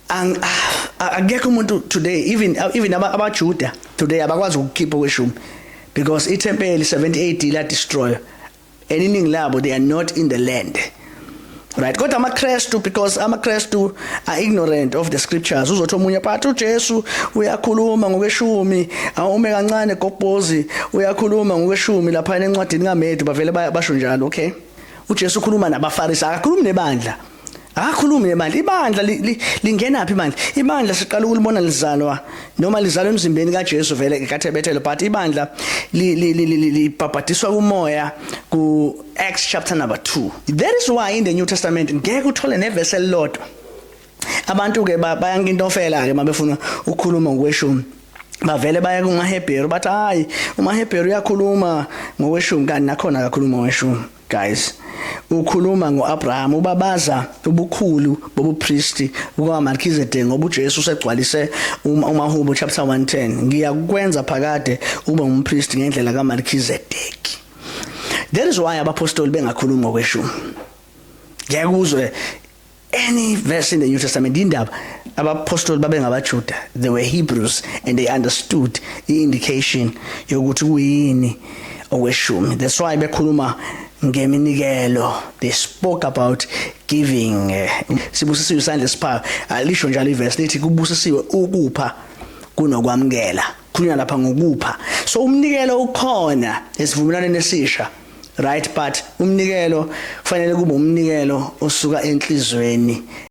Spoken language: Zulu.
Akekho umuntu today even abaJuda today abakwazi ukukhipha kweshumi because iTemple 70 AD la destroy and iningi labo they are not in the land. Right, kodwa amaKristu because amaKristu are ignorant of the scriptures. Uzothi omunye phathu uJesu uyakhuluma ngokweshumi, ume kancane gobhozi uyakhuluma ngokweshumi lapha encwadini kaMatthew bavele basho njalo, okay? uJesu ukhuluma nabaFarisi, akakhulumi nebandla. Akakhulumi nebandla. Ibandla lingena phi ibandla? Ibandla siqala ukulibona lizalwa noma lizalwa emzimbeni kaJesu vele kaThebethelo, but ibandla libhabhadiswa kumoya ku Acts chapter number 2. That is why in the New Testament ngeke uthole neverse elilodwa abantu ke bayangintofela ke mabefuna ukukhuluma ngokweshumi. Bavele baya kumaHebheru bathi hayi umaHebheru uyakhuluma ngokweshumi kanti nakhona akakhuluma ngokweshumi. Guys, ukhuluma ngoAbraham ubabaza ubukhulu bobupriesti bukaMelchizedek ngoba uJesu usegcwalise uMahubo chapter 110 ngiyakwenza phakade ube umpriest ngendlela kaMelchizedek. That is why abapostoli bengakhuluma ngokweshumi. Ngiyakuzwe any verse in the New Testament indaba abapostoli babengabaJuda, they were Hebrews and they understood the indication yokuthi kuyini okweshumi. That's why bekhuluma ngeminikelo. They spoke about giving. Sibusisiwe isandla sipha alisho njalo iverse lithi kubusisiwe ukupha kunokwamkela. Kukhulunywa lapha ngokupha. So umnikelo ukhona esivumelwaneni esisha. Right, but umnikelo kufanele kube umnikelo osuka enhlizweni